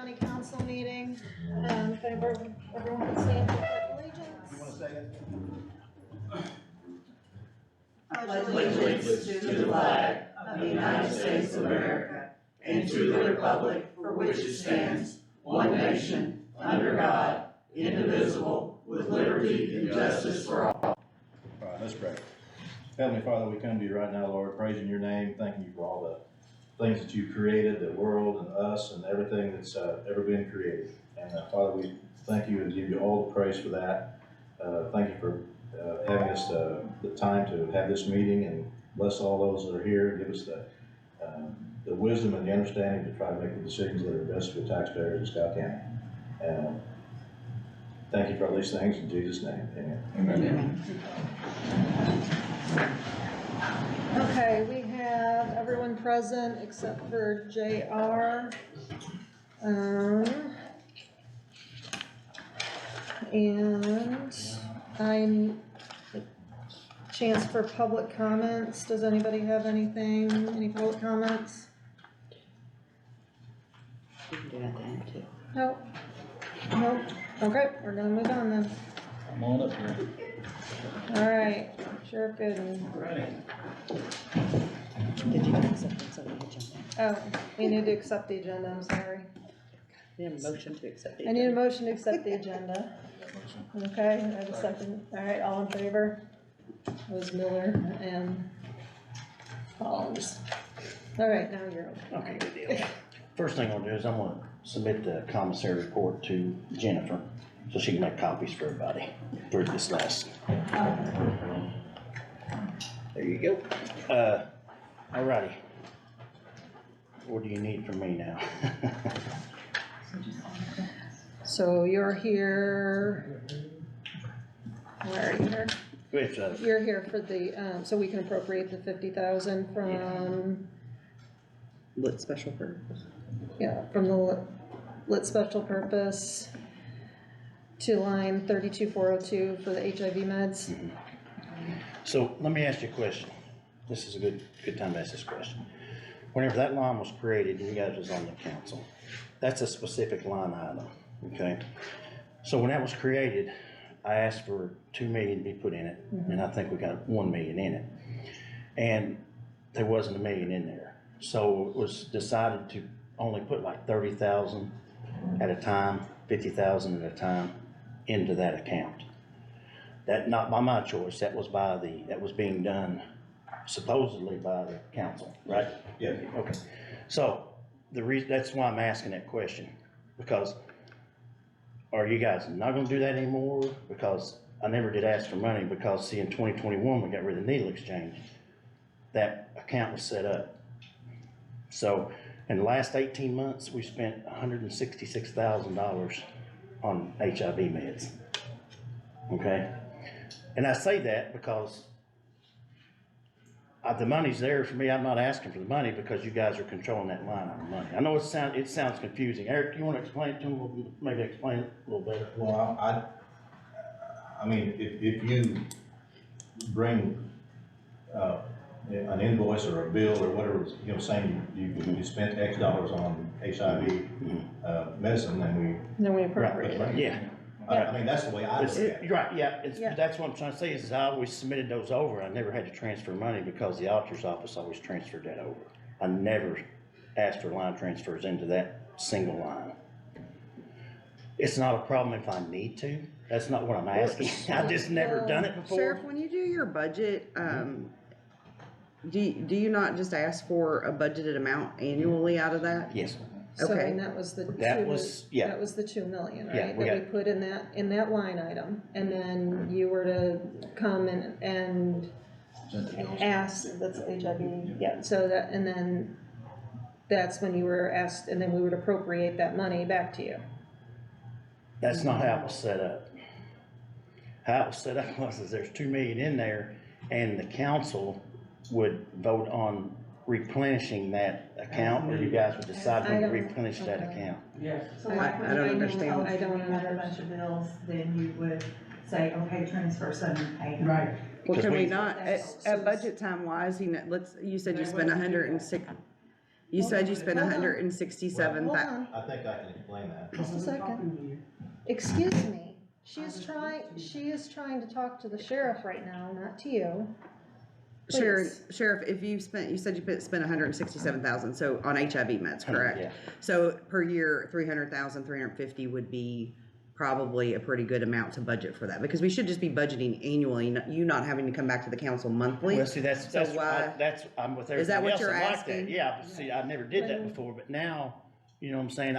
County Council meeting. If everyone can stand for the allegiance. You want to say it? Pledge allegiance to the flag of the United States of America and to the republic for which it stands, one nation, under God, indivisible, with liberty and justice for all. All right, let's pray. Heavenly Father, we come to you right now, Lord, praising your name, thanking you for all the things that you created, the world and us and everything that's ever been created. And Father, we thank you and give you all the praise for that. Thank you for having us the time to have this meeting, and bless all those that are here and give us the wisdom and the understanding to try to make the decisions that are best for the taxpayers in Scott County. Thank you for all these things in Jesus' name. Amen. Okay, we have everyone present except for JR. And I'm chance for public comments. Does anybody have anything, any public comments? We can do that then too. Nope. Nope. Okay, we're gonna move on then. I'm on up here. All right, Sheriff Gooden. Did you accept it so we can jump in? Oh, we need to accept the agenda, I'm sorry. We have a motion to accept the I need a agenda. motion to accept the agenda. Okay, I have a second. All right, all in favor? It was Miller and Collins. All right, now you're okay. Okay, good deal. First thing I'm gonna do is I'm gonna submit the commissary report to Jennifer, so she can make copies for everybody for this last. There you go. Alrighty. What do you need from me now? So you're here, where are you here? It's, You're here for the, so we can appropriate the 50,000 from, Lit special purpose. yeah, from the lit special purpose to line 32402 for the HIV meds. So let me ask you a question. This is a good time to ask this question. Whenever that line was created, and you guys was on the council, that's a specific line item, okay? So when that was created, I asked for 2 million to be put in it, and I think we got 1 million in it. And there wasn't a million in there. So it was decided to only put like 30,000 at a time, 50,000 at a time into that account. That, not by my choice, that was being done supposedly by the council, right? Yeah. Okay, so that's why I'm asking that question, because are you guys not gonna do that anymore? Because I never did ask for money, because see, in 2021, we got rid of the needle exchange. That account was set up. So in the last 18 months, we spent $166,000 on HIV meds, okay? And I say that because the money's there for me. I'm not asking for the money because you guys are controlling that line on the money. I know it sounds confusing. Eric, you want to explain it to him? Maybe explain it a little better. Well, I mean, if you bring an invoice or a bill or whatever, you know, saying you spent X dollars on HIV medicine, Then we appropriate it. Yeah. I mean, that's the way I look at it. Right, yeah, Yeah. that's what I'm trying to say is I always submitted those over. I never had to transfer money because the auditor's office always transferred that over. I never asked for line transfers into that single line. It's not a problem if I need to. That's not what I'm asking. I've just never done it before. Sheriff, when you do your budget, do you not just ask for a budgeted amount annually out of that? Yes. So, Okay. and that was the That was, yeah. That was the 2 million, Yeah, right? we That we got- put in that line item, and then you were to come and ask, that's HIV, yeah, so that, and then that's when you were asked, and then we would appropriate that money back to you. That's not how it was set up. How it was set up was there's 2 million in there, and the council would vote on replenishing that account, or you guys would decide when to replenish that account. Yes. So like when I don't understand. I don't If you had a bunch of bills, then you would say, okay, transfer some and pay them. Right. Well, Because can we we- not, at budget time wise, you said you spent 106, You said you spent Hold on. 167, Hold on, I think I can explain that. just a second. Excuse me, she is trying to talk to the sheriff right now, not to you. Sheriff, if you said you spent 167,000, so on HIV meds, correct? Yeah. So per year, 300,000, 350 would be probably a pretty good amount to budget for that, because we should just be budgeting annually, you not having to come back to the council monthly. Well, see, So why- I'm with Is that everything what else, you're I like asking? that, yeah, but see, I never did that before, but now, you know what I'm saying,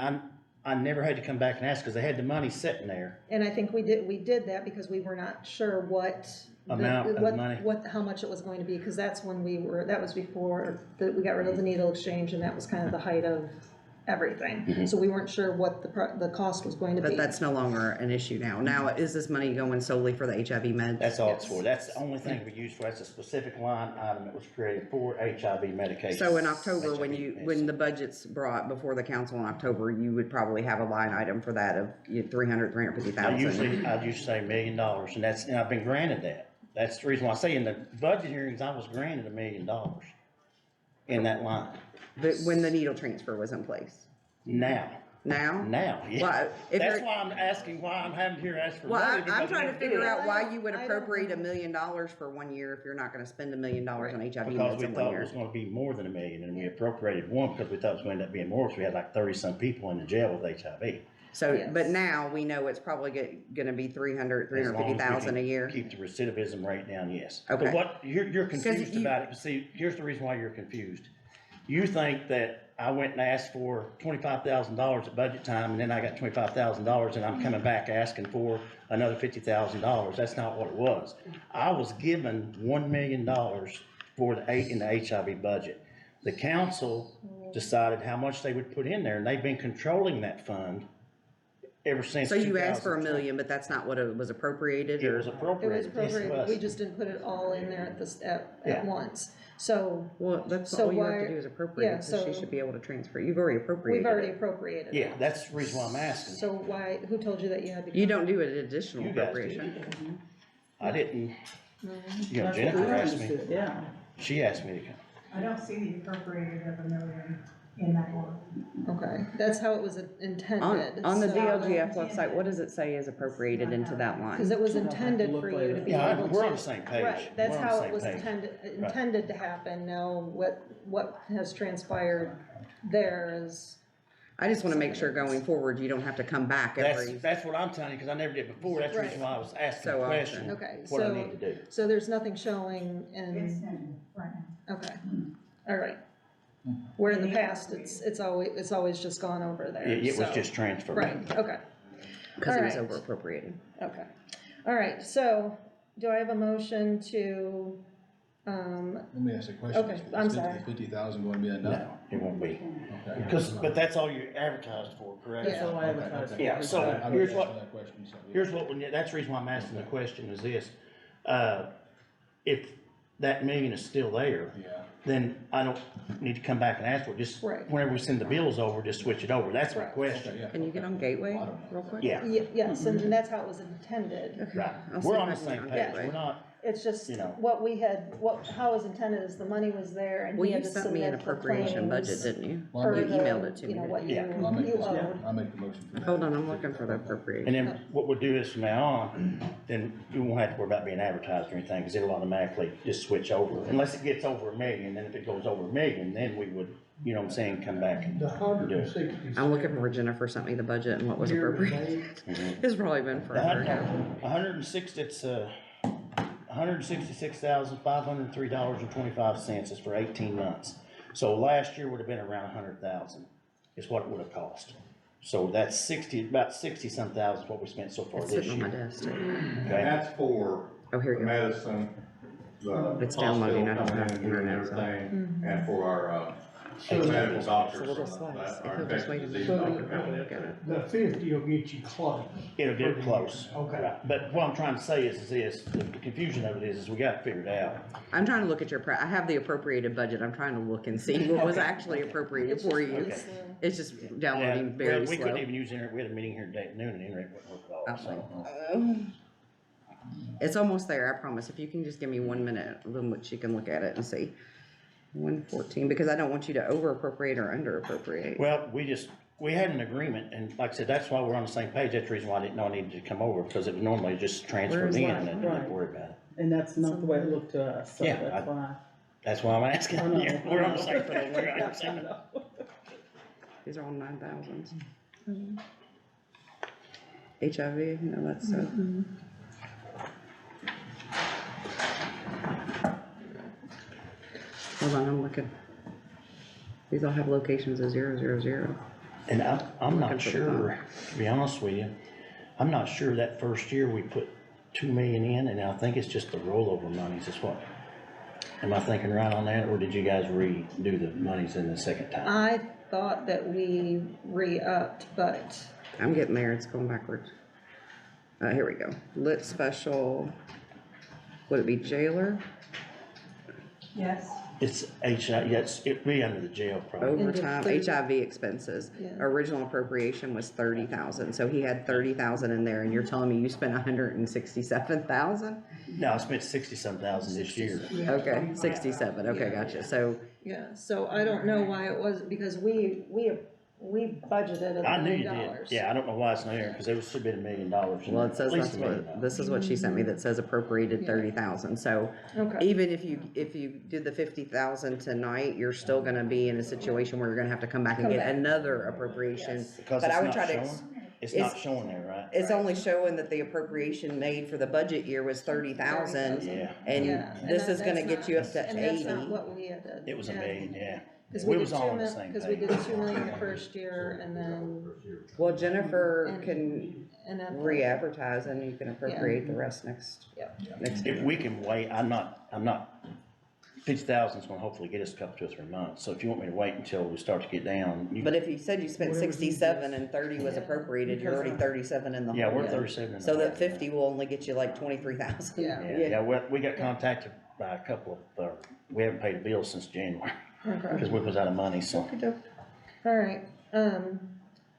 I never had to come back and ask, cause they had the money sitting there. And I think we did that because we were not sure what. Amount of money. How much it was going to be, cause that's when that was before we got rid of the needle exchange, and that was kind of the height of everything. So we weren't sure what the cost was going to be. But that's no longer an issue now. Now, is this money going solely for the HIV meds? That's all it's for, that's the only thing we use for, that's a specific line item that was created for HIV medication. So in October, when HIV the budget's brought before the council in October, you would probably have a line item for that of 350,000. I'd usually say $1 million, and I've been granted that. That's the reason why I say in the budget hearings, I was granted $1 million in that line. But when the needle transfer was in place. Now, Now? yeah. Why, if That's you're, why I'm asking, why I'm having here ask for well, money. I'm because trying we to never do figure it. out why you would I don't appropriate know. $1 million for 1 year if you're not gonna spend $1 million on HIV Because meds we in 1 thought it year. was gonna be more than $1 million, and we appropriated one because we thought it was gonna end up being more, because we had like 30-some people in the jail with HIV. So, Yes. but now we know it's probably gonna be 300, As long as we 350,000 a can year. Keep the recidivism rate down, yes. Okay. But what, you're confused you- about it, but see, here's the reason why you're confused. You think that I went and asked for $25,000 at budget time, and then I got $25,000, and I'm coming back asking for another $50,000. That's not what it was. I was given $1 million for in the HIV budget. The council decided how much they would put in there, and they've been controlling that fund ever since. So you asked for $1 2020. million, but that's not what it was appropriated, It or? was It was appropriated. Yes, it appropriated, was. we just didn't put it all in there at Yeah. once. So Well, that's So all you have why- to do is appropriate, yeah, so she so- should be able to transfer. You've already appropriated we've already it. appropriated. Yeah, it. that's the reason why I'm asking. So why, who told you that you had to? You don't do an additional You guys appropriation. I didn't, No. you know, Jennifer asked me, Yeah. she asked me to come. I don't see the appropriated of $1 million in that one. Okay, that's how it was intended. On the so- DLGF website, what does it say is appropriated into that Cause line? it was intended for you to be Yeah, able to. we're on the same page. Right, that's We're on the how same it was page. intended to happen. Now, what has transpired there is, I just wanna make sure going forward, you don't have to come back every, That's what I'm telling you, because I never did before. That's the reason why I was asking So the often. question, okay, what I so, need to do. so there's nothing showing It's in, in right now. okay, all right. Where in the past, it's always just gone over there, It was so- just transferred. Right, okay, cause it was Alright. over appropriated. okay. All right, so, do I have a motion to, Let me ask a question. Okay, Is I'm 50 sorry. 50,000 going to be enough? No, it won't be. Okay. Because, but that's all you advertised for, correct? Yeah. all I advertised for. Yeah, so I was here's asking what, that question, so, yeah. here's what, that's the reason why I'm asking the question is this. If that million is still there, Yeah, then I don't need to come back and ask for it. Just Right. whenever we send the bills over, just switch it over. That's my Right. okay, question. yeah. Can you get on Gateway real quick? Yeah, yes, and that's how it was intended. right. I'll see We're if on I the can same get on page. Gateway. We're not, It's just You know. what we had, how it was intended is the money was there and Well, he you had to sent me an submit the appropriation budget, claims didn't you? Well, for I'll You make- the, emailed it to you know, me. what you, Yeah. I'll make you the owed. motion, I'll make the motion for that. Hold on, I'm looking for the appropriation. and then what we'll do is from now on, then you won't have to worry about being advertised or anything, because it'll automatically just switch over. Unless it gets over $1 million, then if it goes over $1 million, then we would, you know what I'm saying, come back and The do hundred and it. sixty. I'm looking for Jennifer sent me the budget and what was appropriated. It's probably been forever now. 106, it's, $166,503.25 is for 18 months. So last year would have been around 100,000 is what it would have cost. So that's about 60-some thousand is what we spent so far It's this sitting on my year. desk too. And Okay, that's for Oh, here the you go. medicine, the It's downloading, I don't hospital have coming in and doing internet, so. everything, and for our, So medical It's a doctors, little from slice. our If you'll just wait a infectious minute, disease So- doctor coming in. look at it. The 50 will get you close. it'll get close. Okay. Right. But what I'm trying to say is this, the confusion of it is we got it figured out. I'm trying to look at your, I have the appropriated budget, I'm trying to look and see what was actually appropriated It's for just you. really Okay. slow. It's just Yeah, downloading well, very we couldn't slow. even use internet, we had a meeting here today at noon and internet wouldn't work at all, so. It's almost there, I promise. If you can just give me 1 minute, then she can look at it and see. 114, because I don't want you to over appropriate or under appropriate. Well, we had an agreement, and like I said, that's why we're on the same page, that's the reason why I didn't know I needed to come over, because it was normally just transferred Where's in that? and then Right. not worry about it. And that's not the way it looked to us, so Yeah, that's why. That's why I'm asking, I know, yeah, I we're on know. the same page. I understand. These are all 9,000s. HIV, no, that's, hold on, I'm looking. These all have locations of 000. And I'm not Looking for the sure, to be honest with you, I'm not sure that first year we put 2 million in, and I think it's just the rollover monies is what. Am I thinking right on that, or did you guys redo the monies in the second time? I thought that we re-upped, but I'm getting there, it's going backwards. Here we go. Lit special, would it be jailer? Yes. It's HIV, yes, it'd be under the jail probably. Overtime, Include- HIV expenses. Yeah. Original appropriation was 30,000, so he had 30,000 in there, and you're telling me you spent 167,000? No, I spent 60-some thousand this year. Okay, 67, okay, gotcha, so, yeah, so I don't know why it was, because we budgeted I $1 knew you million. did, yeah, I don't know why it's not here, because there should have been $1 million. in well, there, it says at least that's $1 million. what, this is what she sent me that says appropriated Yeah. 30,000, so Okay, even if you did the 50,000 tonight, you're still gonna be in a situation where you're gonna have to come back and Come get back. another appropriation. Yes. Because But it's I would not try to, showing, it's not it's- showing there, right? it's only showing that the appropriation made for the budget year was 30,000, Yeah, and yeah. and this that- is gonna that's get not- you up to And that's not 80. what we had to. it was $1 million, yeah. Cause We we was did all on the same cause we page. did 2 million the first year, and then, Well, Jennifer And- can and then. re-advertise and you can appropriate the rest next If year. we can wait, I'm not, 50,000's gonna hopefully get us a couple, 2 or 3 months, so if you want me to wait until we start to get down, you. But if you said you spent Whatever's 67 and 30 was Yeah. appropriated, you're already 37 in the hole. Yeah, we're 37 in the So that hole. 50 will only get you like 23,000. Yeah. Yeah, we got contacted by a couple of, we haven't paid a bill since January, Okay, because we was out of money, so. alright,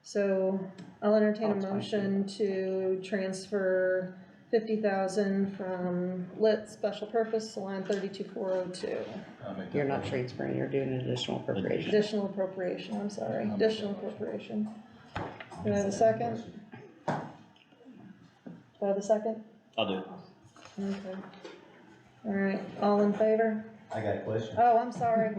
so I'll entertain a motion to transfer 50,000 from lit special purpose to line 32402. I'll make that You're not motion. transferring, you're doing an additional appropriation. Additional appropriation, I'm sorry, additional appropriation. Do I have a second? Do I have a second? I'll do it. Okay. Alright, all in favor? I got a question. Oh, I'm sorry,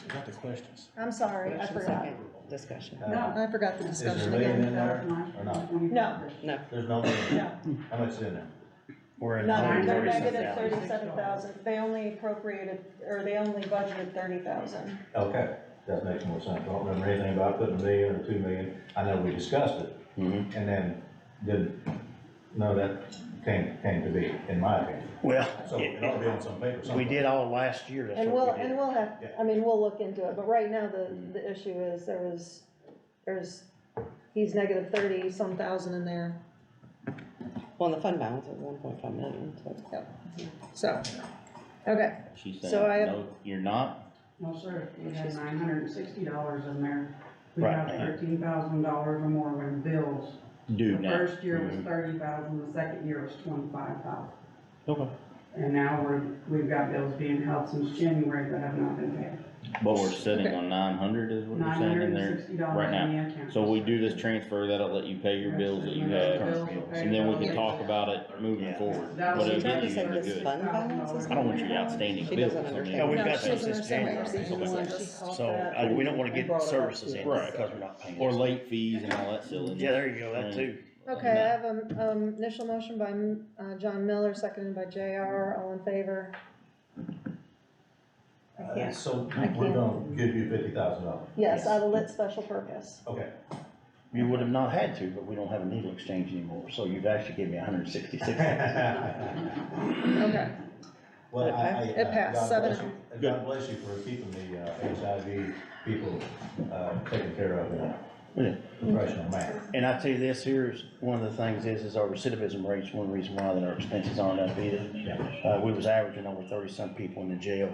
Got the questions. I'm sorry, I Motion forgot. second, discussion. I forgot the Is there a discussion million again. in there or not? No, No, There's no million. no, How much is in there? We're in. none, they're 137,000. negative 37,000, they only appropriated, or they only budgeted 30,000. Okay, that makes more sense. I don't remember anything about putting $1 million or $2 million. I know we discussed it, Mhm. and then didn't, no, that came to be, in my opinion. Well, So it ought to be on some paper we somewhere. did all last year, that's And what we did. we'll have, I mean, we'll look into it, but right now, the issue is he's negative 30-some thousand in there, well, and the fund balance is 1.5 million, so. so, okay, She's So saying, I have- no, you're not? No, sir, we had $960 in there. We Right. have $13,000 or more in bills. Due The now. first year was Mhm. 30,000, the second year was 25,000. Okay. And now we've got bills being held since January that have not been paid. But we're sitting Okay. on 900 is what you're saying in there? $960 right now. in the account. So we do this transfer, that'll let you pay your bills that you have, and then we can talk about it moving Yeah. forward. That But was it'll trying get to you say pretty this good. fund balance is- I don't want your outstanding She bills. doesn't I mean, understand. Yeah, we've No, got she since doesn't this understand January, what you're saying. so, we don't wanna get services in, Right. because we're not paying. Or late fees and all that silly. Yeah, there you go, that too. Okay, I have a, initial motion by, John Miller, seconded by JR, all in favor? I can't, So I we're can't. gonna give you $50,000. yes, out of lit special purpose. Okay. You would have not had to, but we don't have a needle exchange anymore, so you've actually given me 166. Okay, Well, It passed, God seven. bless you. God bless you for keeping the HIV people taken care of in a Yeah. professional manner. And I tell you this, here's, one of the things is our recidivism rate's one reason why that our expenses aren't up either. We was averaging over 30-some people in the jail.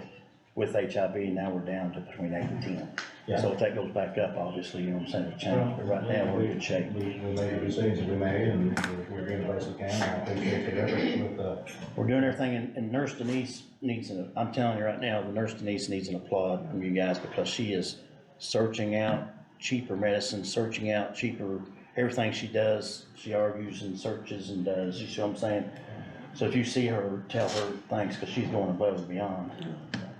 with HIV, now we're down to between 8 and 10. Yeah. So if that goes back up, obviously, you know what I'm saying, it change, but right now, we're in good shape. We made the decisions we made, and we're doing the best we can, and I appreciate your effort with, We're doing everything, and Nurse Denise needs I'm telling you right now, the Nurse Denise needs an applaud from you guys, because she is searching out cheaper medicine, searching out cheaper, everything she does, she argues and searches and does, you see what I'm saying? So if you see her, tell her thanks, because she's going above and beyond,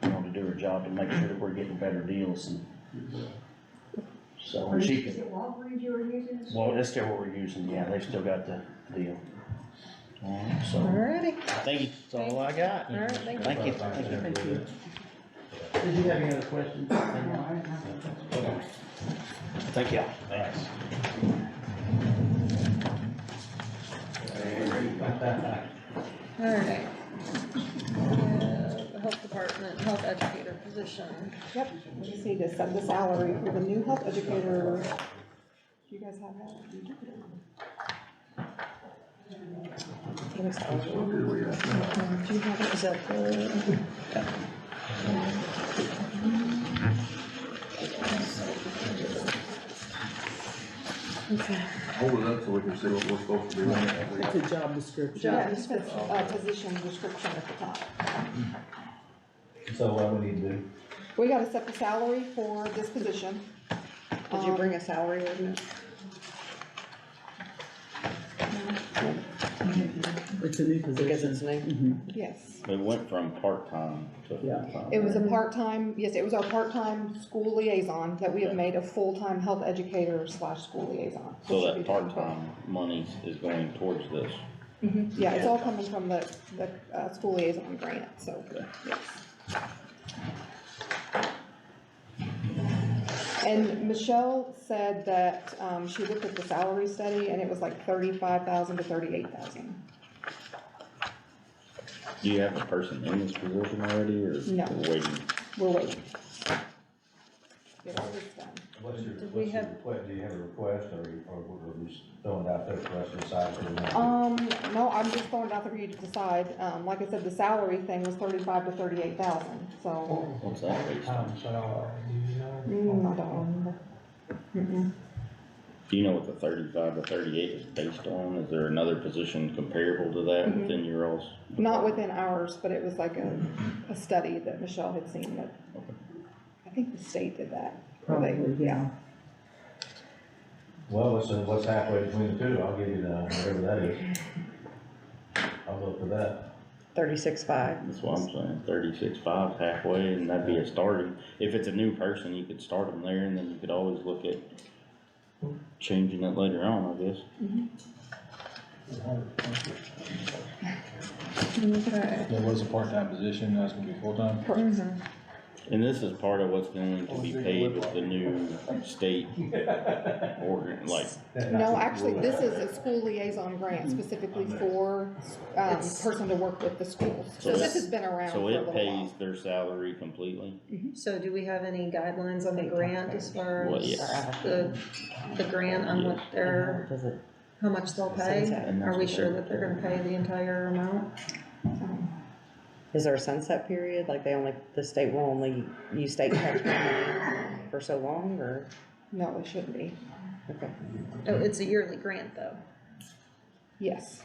you know, to do her job and make sure that we're getting better deals and so she Is can, it Walgreens you were using? well, that's still what we're using, yeah, they've still got the deal. Alright, so, Alrighty, thank you, that's all I got. alright, thank you. Thank you. Thank you. Did you have any other questions? Thank you. Thanks. Alright. The health department, health educator position. Yep, we just need to set the salary for the new health educator. Do you guys have that? Do you have it, is that the? Okay. Hold it up so we can see what we're supposed to be doing. It's a job description. Yeah, it says, position description at the top. So what we need to do? We gotta set the salary for this position. Did you bring a salary ordinance? It's a new Because it's position. new. Yes, It went from part-time to full-time. it was a part-time, yes, it was our part-time school liaison that we have made a full-time health educator / school liaison. So which should that be done. part-time money is going towards this. Yeah, it's all coming from the school liaison grant, so, Okay. yes. And Michelle said that, she looked at the salary study and it was like 35,000 to 38,000. Do you have a person in this position already, or No. we're waiting? We're waiting. Get all this done. What's your, Did we what's your have- request, do you have a request, or we're just throwing it out there for us to decide what we want to do? No, I'm just throwing it out there for you to decide. Like I said, the salary thing was 35 to 38,000, so, What's that based on? Time salary, do you know? I don't remember. Mm-mm. Do you know what the 35 to 38 is based on? Is there another position comparable to that Mhm. within your all's? Not within ours, but it was like a study that Michelle had seen that, Okay. I think the state did that. where they- Probably, yeah. Well, what's halfway between the two, I'll give you the, whatever that is. I'll go for that. 36.5. That's what I'm saying, 36.5 halfway, and that'd be a starting. If it's a new person, you could start them there, and then you could always look at changing it later on, I guess. Okay. There was a part-time position, that's gonna be full-time. Mhm. And this is part of what's going to be paid with the new state organ, like, No, actually, this is a school liaison grant specifically for, person to work with the schools. So this has been around for so a it little pays while. their salary completely? So do we have any guidelines on the grant as far Well, as yes. the grant on what they're, Does it? how much they'll pay? Sunset. And that's Are we what sure they're- that they're gonna pay the entire amount? Is there a sunset period, like the state will only use state tax money for so long, or? No, it shouldn't be. Okay. Oh, it's a yearly grant though. Yes.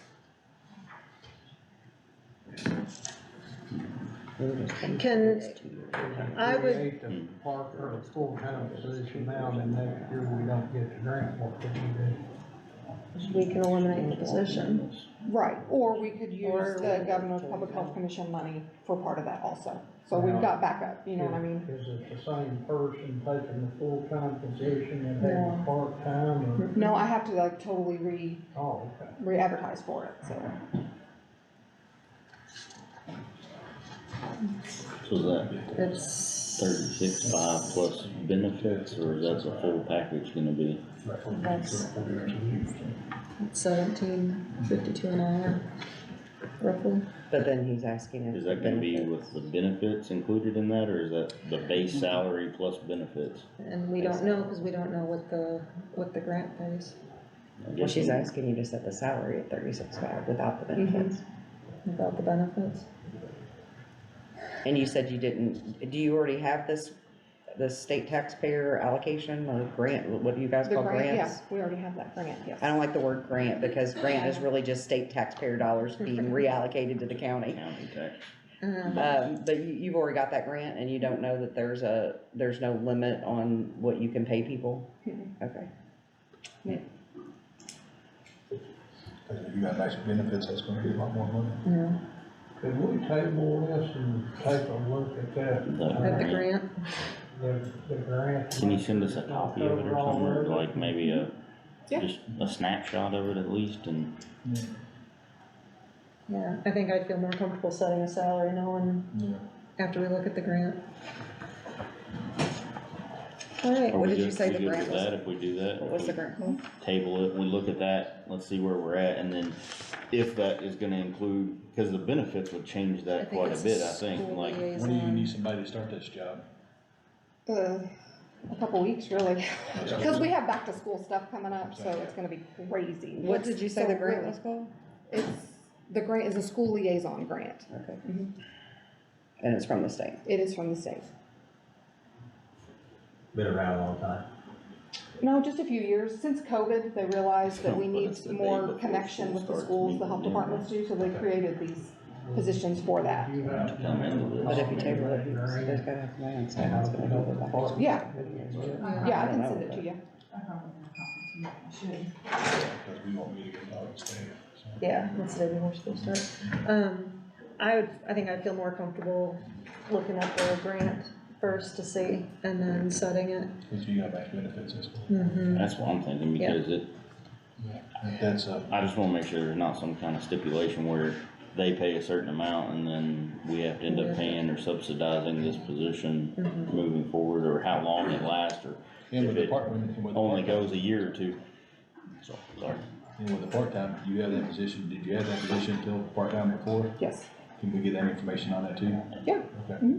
Can, I would, Create the part or the full-time position now, and then next year we don't get the grant, what could you do? we can eliminate the position. right, or we could use Or- the Governor's Public Health Commission money for part of that also. So we've got backup, you know what I mean? Is it the same person taking the full-time position and taking No. the part-time, or? No, I have to like totally Oh, okay. re-advertise for it, so. So is that It's, 36.5 plus benefits, or is that the full package gonna be? that's 17.52 an hour, roughly. But then he's asking if. Is that gonna be with the benefits included in that, or is that the base salary plus benefits? And we don't know, cause we don't know what the grant pays I Well, guess she's we- asking you to set the salary at 36.5 without the benefits. without the benefits. And you said you didn't, do you already have the state taxpayer allocation or grant, what do you guys The call grant, grants? yeah, we already have that grant, yes. I don't like the word grant, because grant is really just state taxpayer dollars being reallocated to the county. County tax. But you've already got that grant, and you don't know that there's no limit on what you can pay people? Okay. If you got nice benefits, that's gonna be a lot more money. Yeah, Could we table this and take a look at that? at the grant. The grant? Can you send us a copy of it or something, or like maybe Yeah. just a snapshot of it at least, and Yeah, I think I'd feel more comfortable setting a salary knowing after we look at the grant. All right, are What we did you good, say we the good grant with was? that if we do that? What was the grant called? Table it, we look at that, let's see where we're at, and then if that is gonna include, cause the benefits would change I that think quite a it's bit, I think, school like. When do you need somebody to start this job? A couple weeks, really, because we have back to school stuff coming up, so it's gonna be crazy. What did you say So the grant really, was called? the grant is a school liaison grant. Okay. Mhm. And it's from the state. It is from the state. Been around a long time. No, just a few years. Since COVID, they realized that we But need it's the day more before connection school with the starts, schools, the health maybe, yeah. departments do, so they created these positions for that. To come into But this. if you table it, there's gotta have plans, so it's gonna go with that. Yeah, yeah, I don't can know, send it but- to you. I probably have a copy too. I should. Because we want me to get out of state, so. yeah, that's the day before school starts. I think I'd feel more comfortable looking at the grant first to see, and then setting it. Because you got nice benefits, that's cool. Mm-hmm. That's what I'm thinking, Yeah. because That's, I just wanna make sure there's not some kind of stipulation where they pay a certain amount and then we have to end up paying or subsidizing this position moving forward, or how long it lasts, or and with if the it part, and with the only part-time, goes a year or two. So, sorry. and with the part-time, you have that position, did you have that position until part-time before? Yes. Can we get that information on that too? Yeah. Okay.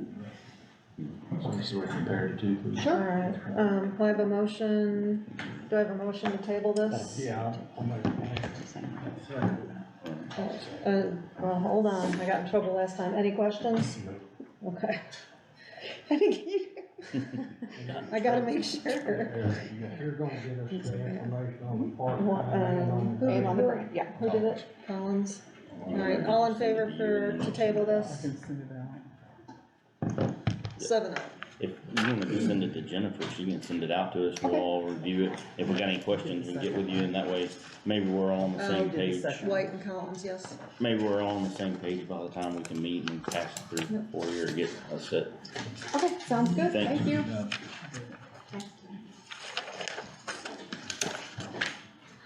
So this is where compared it to, please. All right, I have a motion, do I have a motion to table this? Yeah, I'll make Well, hold on, I got in trouble last time, any questions? Okay. I think I gotta make sure. You're gonna get us the information on the part. And on the grant, yeah. Who did it? Collins? All right, all in favor to table this? 7-0. If you wanna just send it to Jennifer, she can send it out to us, we'll all review it. If we got any questions, we can get with you, and that way, maybe we're all on the same page. White and Collins, yes. Maybe we're all on the same page by the time we can meet and pass it through for you, or get us set. Okay, sounds good, Thank thank you.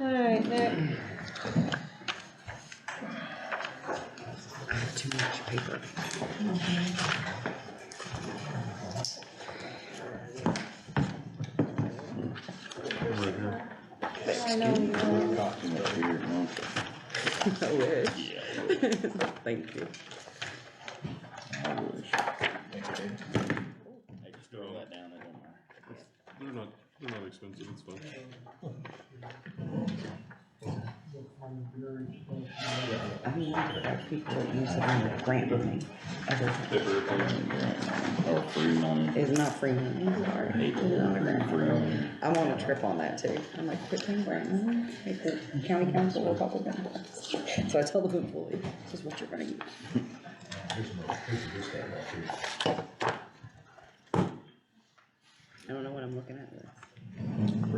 All right, Nick, Too much paper. I know you are. I wish. Yeah, Thank you. I wish. Hey, just throw that down, it don't matter. They're not expensive, it's fine. I mean, I have people that use it on the grant with me. Or free money. It's not free money, sorry. Hate to learn a grant free money. I'm on a trip on that too. I'm like, quit paying grant money, make the county council or Republican. So I tell the employee, this is what you're gonna use. I don't know what I'm looking at.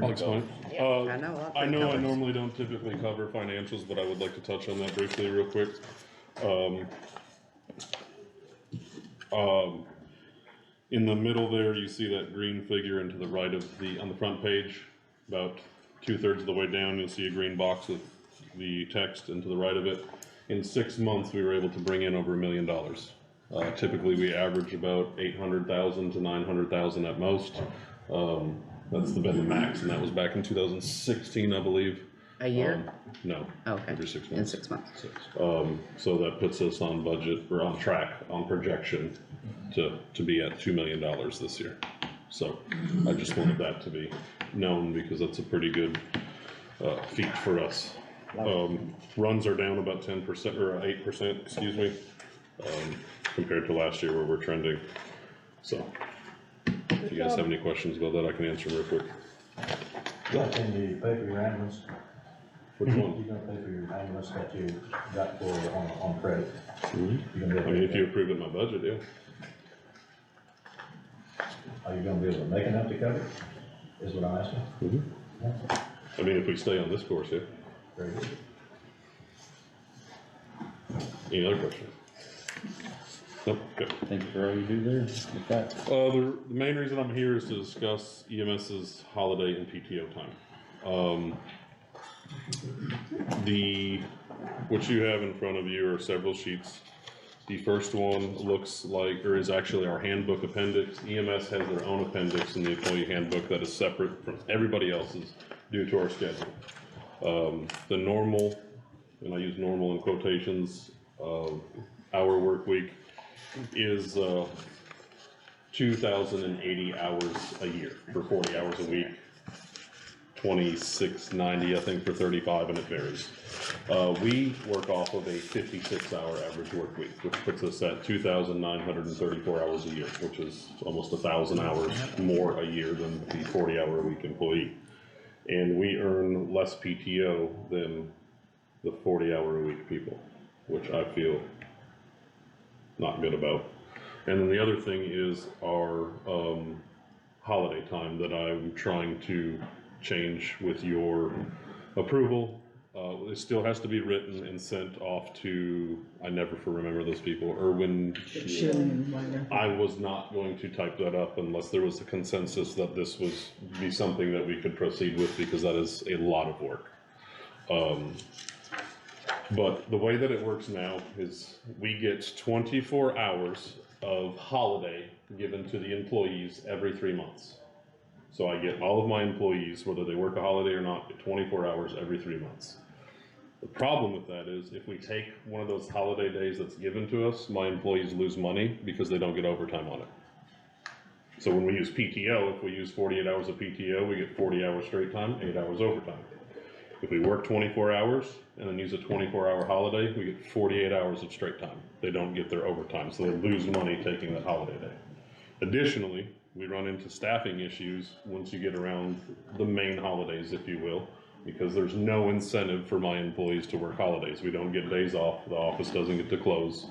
I'll explain. I know. I know I normally don't typically cover financials, but I would like to touch on that briefly real quick. In the middle there, you see that green figure, and to the right of on the front page, about 2/3 of the way down, you'll see a green box with the text, and to the right of it, in 6 months, we were able to bring in over $1 million. Typically, we average about 800,000 to 900,000 at most. That's been the max, and that was back in 2016, I believe. A year? No. Okay. Every 6 In months. 6 months. So that puts us on budget, or on track, on projection to be at $2 million this year. So I just wanted that to be known, because that's a pretty good feat for us. Runs are down about 10% or 8%, excuse me. compared to last year where we're trending. So, if you guys have any questions about that, I can answer them real quick. Yeah, can you pay for your ambulance? Which one? You gonna pay for your ambulance that you got for, on credit? You gonna be able I to- mean, if you approve it in my budget, yeah. Are you gonna be able to make enough to cover it? Is what I'm asking. I mean, if we stay on this course, yeah. Very good. Any other questions? Nope, good. Thank you for all you do there. With that. The main reason I'm here is to discuss EMS's holiday and PTO time. What you have in front of you are several sheets. The first one looks like, or is actually our handbook appendix. EMS has their own appendix in the employee handbook that is separate from everybody else's due to our schedule. The normal, and I use normal in quotations, hour work week is 2,080 hours a year for 40 hours a week. 2690, I think, for 35, and it varies. We work off of a 56-hour average work week, which puts us at 2,934 hours a year, which is almost 1,000 hours more a year than the 40-hour a week employee. And we earn less PTO than the 40-hour a week people, which I feel not good about. And then the other thing is our holiday time that I'm trying to change with your approval. It still has to be written and sent off to, I never remember those people, Erwin. I was not going to type that up unless there was a consensus that this was be something that we could proceed with, because that is a lot of work. But the way that it works now is we get 24 hours of holiday given to the employees every 3 months. So I get all of my employees, whether they work a holiday or not, get 24 hours every 3 months. The problem with that is if we take one of those holiday days that's given to us, my employees lose money because they don't get overtime on it. So when we use PTO, if we use 48 hours of PTO, we get 40 hours straight time, 8 hours overtime. If we work 24 hours and then use a 24-hour holiday, we get 48 hours of straight time. They don't get their overtime, so they lose money taking that holiday day. Additionally, we run into staffing issues once you get around the main holidays, if you will, because there's no incentive for my employees to work holidays. We don't get days off, the office doesn't get to close.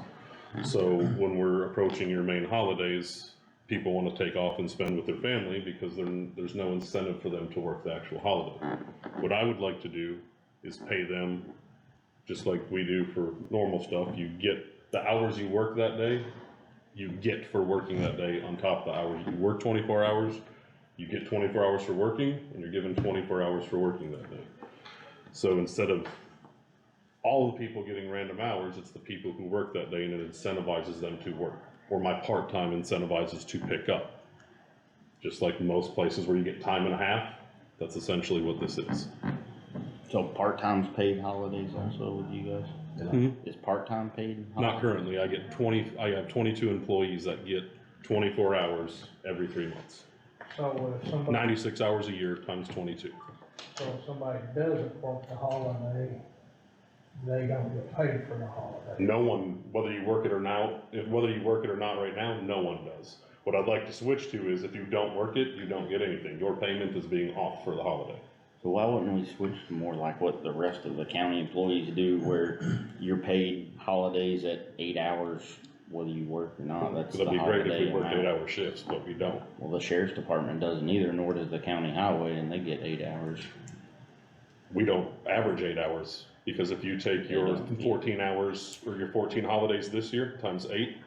So when we're approaching your main holidays, people want to take off and spend with their family because there's no incentive for them to work the actual holiday. What I would like to do is pay them just like we do for normal stuff. You get the hours you work that day, you get for working that day on top of the hours. You work 24 hours, you get 24 hours for working, and you're given 24 hours for working that day. So instead of all the people getting random hours, it's the people who work that day, and it incentivizes them to work. Or my part-time incentivizes to pick up. Just like most places where you get time and a half, that's essentially what this is. So part-time's paid holidays also with you guys? Mm-hmm. Is part-time paid holidays? Not currently. I have 22 employees that get 24 hours every 3 months. So if somebody, 96 hours a year times 22. so if somebody doesn't work the holiday, they don't get paid for the holiday. No one, whether you work it or not, right now, no one does. What I'd like to switch to is if you don't work it, you don't get anything. Your payment is being off for the holiday. So why wouldn't we switch to more like what the rest of the county employees do, where you're paid holidays at 8 hours, whether you work or not? That's the That'd be great if holiday we worked amount. 8-hour shifts, but we don't. Well, the sheriff's department doesn't either, nor does the county highway, and they get 8 hours. We don't average 8 hours, because if you take your 14 hours, or your 14 holidays this year, times 8,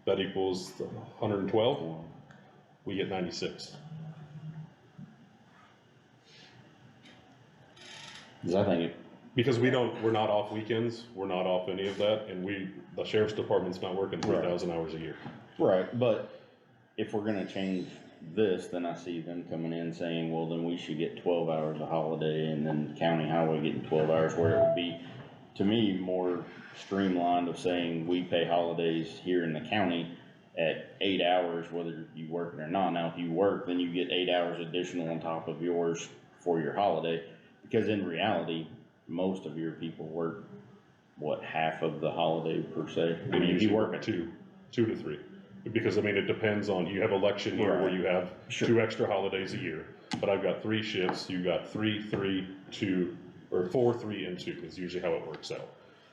that equals 112, we get 96. Because we're not off weekends, we're not off any of that, and the sheriff's department's not working 3,000 hours a year. Right, but if we're gonna change this, then I see them coming in saying, well, then we should get 12 hours of holiday, and then county highway getting 12 hours, where it would be, to me, more streamlined of saying we pay holidays here in the county at 8 hours, whether you work it or not. Now, if you work, then you get 8 hours additional on top of yours for your holiday, because in reality, most of your people work, what, half of the holiday per se? I mean, if you work two. 2 to 3. Because, I mean, it depends on, you have election year where you have Sure. 2 extra holidays a year, but I've got 3 shifts, you got 3, 3, 2, or 4, 3, and 2 is usually how it works out.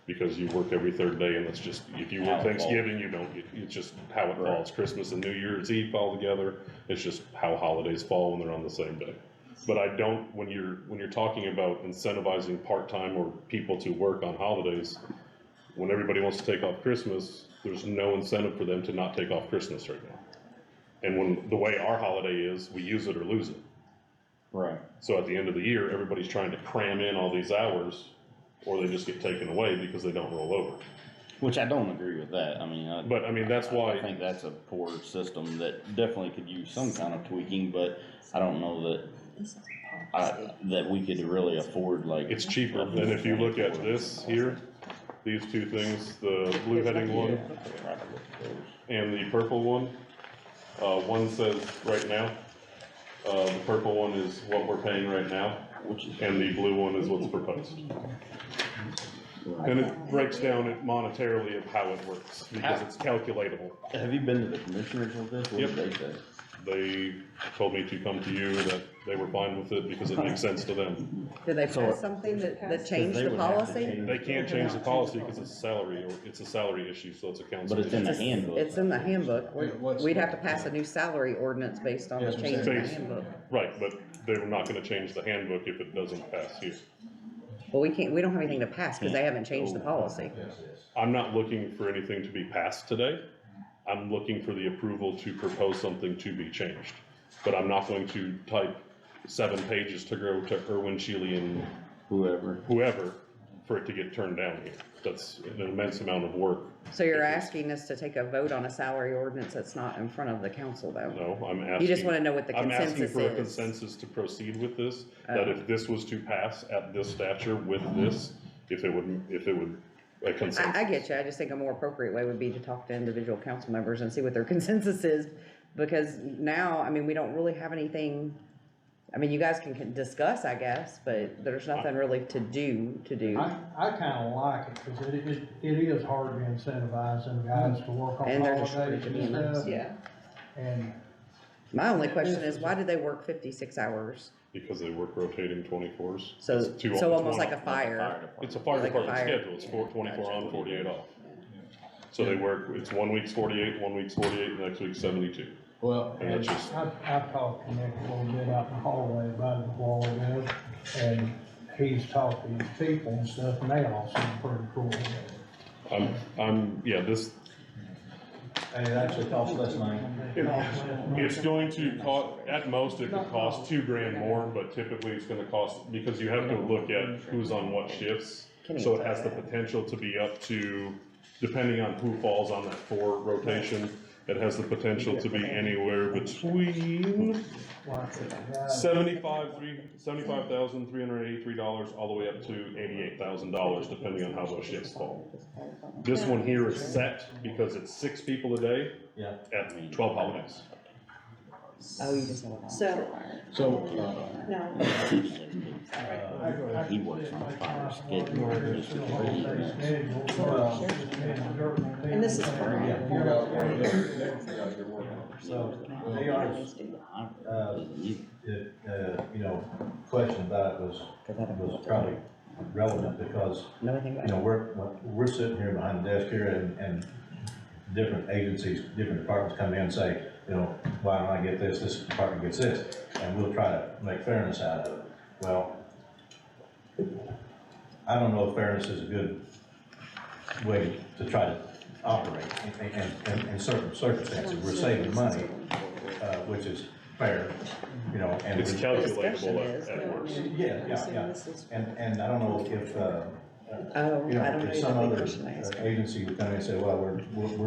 Because you work every third day, and that's just, if you work Thanksgiving, you don't, it's just how it falls. Christmas and New Year's Eve fall together, it's just how holidays fall when they're on the same day. But I don't, when you're talking about incentivizing part-time or people to work on holidays, when everybody wants to take off Christmas, there's no incentive for them to not take off Christmas right now. And when the way our holiday is, we use it or lose it. Right. So at the end of the year, everybody's trying to cram in all these hours, or they just get taken away because they don't roll over. Which I don't agree with that, I mean. But I mean, that's why. I think that's a poor system that definitely could use some kind of tweaking, but I don't know that we could really afford like. It's cheaper than if you look at this here, these 2 things, the blue heading one and the purple one. One says right now, the purple one is what we're paying right now, and the blue one is what's proposed. And it breaks down it monetarily of how it works, because it's calculatable. Have you been to the commissioners with this? What did they say? They told me to come to you, that they were fine with it because it makes sense to them. Did they pass something that changed the policy? They can't change the policy because it's a salary, or it's a salary issue, so it's a council. But it's in the issue. handbook. It's in the handbook. We'd have to pass a new salary ordinance based on the change in the handbook. Right, but they're not gonna change the handbook if it doesn't pass here. Well, we don't have anything to pass because they haven't changed the policy. I'm not looking for anything to be passed today. I'm looking for the approval to propose something to be changed. But I'm not going to type 7 pages to go to Irwin, Shealy, and whoever for it to get turned down here. That's an immense amount of work. So you're asking us to take a vote on a salary ordinance that's not in front of the council though? No, I'm asking. You just want to know what the I'm consensus asking for a is. consensus to proceed with this, that if this was to pass at this stature with this, if it would, a consensus. I get you. I just think a more appropriate way would be to talk to individual council members and see what their consensus is. Because now, I mean, we don't really have anything, I mean, you guys can discuss, I guess, but there's nothing really to do. I kinda like it, cause it is hard to incentivize them guys to work on And they're just holidays shortage of and emails. stuff. Yeah. And My only question is, why do they work 56 hours? Because they work rotating 24s. So It's two on, almost one like a off. fire. It's a fire Like a department fire. schedule, it's 24 on, 48 off. So they work, it's 1 week's 48, 1 week's 48, next week's 72. Well, And that's just, I've talked to Nick a little bit out in the hallway about it a while ago, and he's talked to these people and stuff, and they all seem pretty cool. yeah, this, And it actually costs less money. it's going to cost, at most, it could cost $2,000 more, but typically it's gonna cost, because you have to look at who's on what shifts. So it has the potential to be up to, depending on who falls on that 4 rotation, it has the potential to be anywhere between $75,383 all the way up to $88,000, depending on how those shifts fall. This one here is set because it's 6 people a day at 12 holidays. Oh, you just know. So, No. He works on a fire schedule, just to read that. And this is So, they are, question about it was probably relevant because, we're sitting here behind the desk here and different agencies, different departments come in and say, why don't I get this department gets this, and we'll try to make fairness out of it. Well, I don't know if fairness is a good way to try to operate in certain circumstances. We're saving money, which is fair, and. It's calculatable at worst. Yeah. And I don't know if, if some other agency would come in and say, well, we're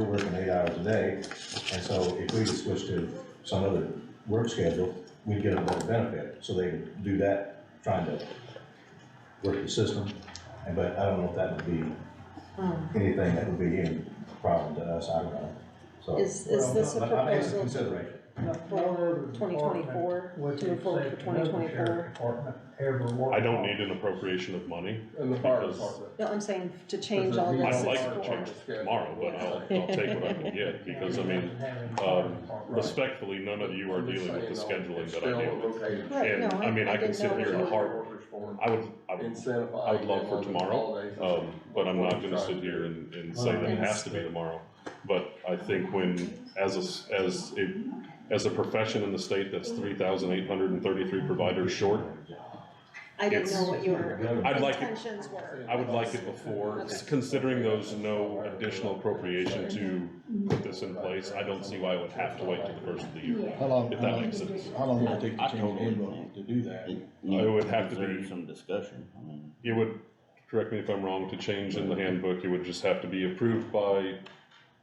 working 8 hours a day, and so if we could switch to some other work schedule, we'd get a better benefit. So they would do that, trying to work the system, but I don't know if that would be anything that would be any problem to us, I don't know. So, Is this a but I mean, it's a proposal? consideration. for 2024, to move forward for 2024. Ever I don't need an appropriation of money, In the fire because department. No, I'm saying to change all this. I don't like is it to for- change tomorrow, but I'll take what I can get, because I mean, respectfully, none of you are dealing with the scheduling that I deal with. Right, no, And, I mean, I can didn't sit know here what in a you- heart, I would love for tomorrow, but I'm not gonna sit here and say that it has to be tomorrow. But I think when, as a profession in the state that's 3,833 providers short, I didn't it's- know what your I'd like it- intentions were. I would like it before, considering those no additional appropriation to put this in place, I don't see why it would have to wait till the first of the year, How long, if that makes sense. how long would it take I to change totally handbook think to do that? It would have to deserves be- some discussion, I mean. It would, correct me if I'm wrong, to change in the handbook, it would just have to be approved by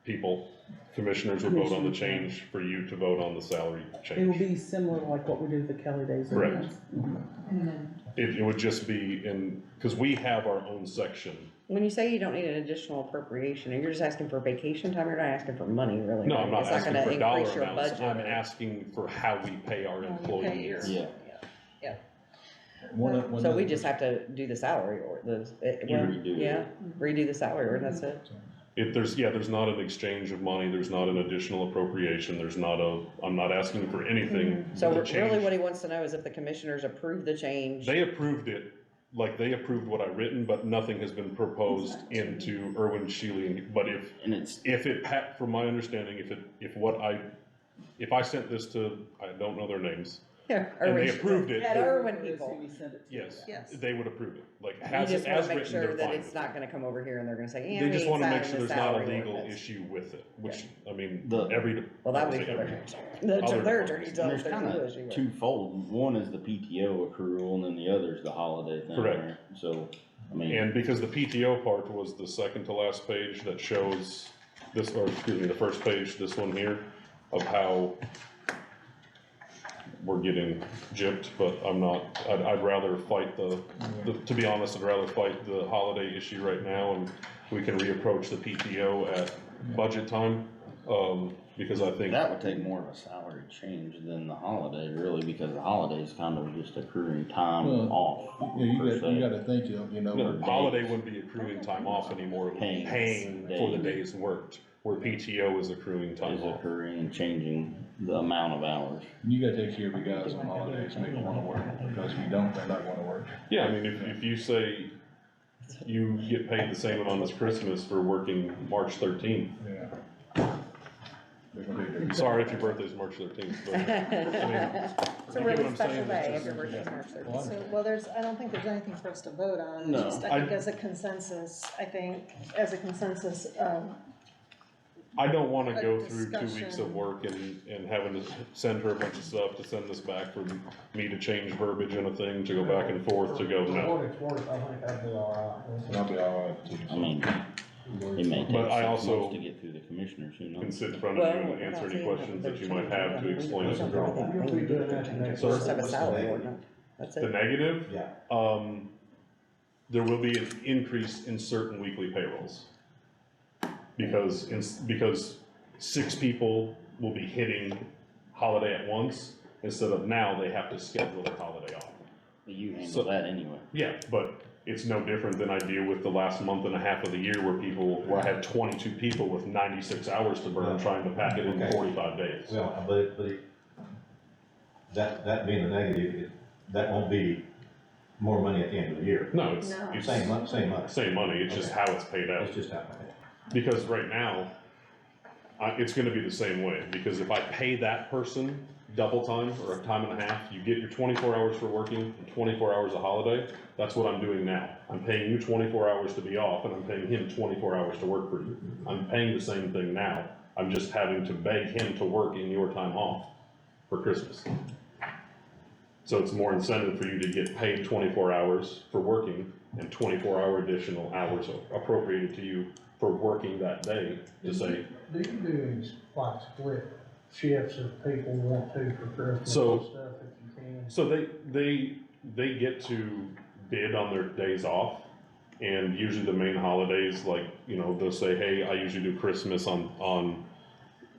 people. Commissioners would vote on the change for you to vote on the salary It will change. be similar like what we do with the Kelly Days. Correct. And then It would just be in, cause we have our own section. When you say you don't need an additional appropriation, and you're just asking for vacation time, you're not asking for money, really. No, right? I'm not It's asking gonna for dollar increase your amounts, budget. I'm asking for how we pay our How you pay your- employees. Yeah. So we just have to do the salary or You redo it. yeah, redo the salary or that's it. There's not an exchange of money, there's not an additional appropriation, I'm not asking for anything. So to really change. what he wants to know is if the commissioners approve the change. They approved it, like they approved what I written, but nothing has been proposed into Irwin Shealy. But And it's, from my understanding, if I sent this to, I don't know their names, Yeah, and they Irwin- approved it, At Irwin people. yes, Yes. they would approve it. Like, You as just wanna make written, sure they're that fine it's with not it. gonna come over here and they're gonna say, yeah, They we just ain't wanna make signing sure the there's not a salary legal ordinance. issue with it, which, I mean, The- Well, that would be for their Other attorney departments. tells there's their kinda issue. right? twofold, one is the PTO accrual, and then the other is the holiday thing. Correct. right? So, I mean. and because the PTO part was the second to last page that shows this, or excuse me, the first page, this one here, of how we're getting gypped, but I'm not, I'd rather fight to be honest, I'd rather fight the holiday issue right now, and we can reapproach the PTO at budget time, because I think, That would take more of a salary change than the holiday, really, because the holiday is kind of just accruing time Well, off. Yeah, per you se. gotta think, you know, the holiday wouldn't be accruing time off anymore, it would be Paying paying for the days. days worked, where PTO is accruing time Is off. accruing and changing the amount of hours. you gotta take care of your guys on holidays, make them wanna work, because if you don't, they're not gonna work. Yeah, I mean, if you say you get paid the same amount as Christmas for working March 13th, Yeah. They're gonna do it. sorry if your birthday's March 13th, but, I mean, It's a you get what really I'm special saying? day, It's if just- your birthday's March 13th. So, well, I don't think there's anything for us to vote on, it's No. just, I think as a consensus, as a consensus, I don't wanna A go through 2 weeks discussion. of work and having to send her a bunch of stuff, to send this back for me to change verbiage in a thing, to go back and forth, to go, For no. what it's worth, I think that'd be all right. I'll be all right too. I mean, it may take But I 6 also- months to get through the commissioners, who Can knows? sit in front of you and answer any questions that you might have to explain it. You'll be doing that next. Just have a salary ordinance, that's The it. negative? Yeah. There will be an increase in certain weekly payrolls. Because 6 people will be hitting holiday at once, instead of now they have to schedule their holiday off. You handle So- that anyway. Yeah, but it's no different than I deal with the last month and a half of the year where I had 22 people with 96 hours to burn, trying to pack it in Okay. 45 days. Well, but that being the negative, that won't be more money at the end of the year. No, it's No. Same money. same money, it's just how it's paid out. That's just how. Because right now, it's gonna be the same way, because if I pay that person double time or a time and a half, you get your 24 hours for working and 24 hours of holiday, that's what I'm doing now. I'm paying you 24 hours to be off, and I'm paying him 24 hours to work for you. I'm paying the same thing now, I'm just having to beg him to work in your time off for Christmas. So it's more incentive for you to get paid 24 hours for working, and 24-hour additional hours appropriated to you for working that day, to say, Do you do any, like, split shifts if people want to for Christmas So- and stuff, if you can? so they get to bid on their days off, and usually the main holidays, like, they'll say, hey, I usually do Christmas on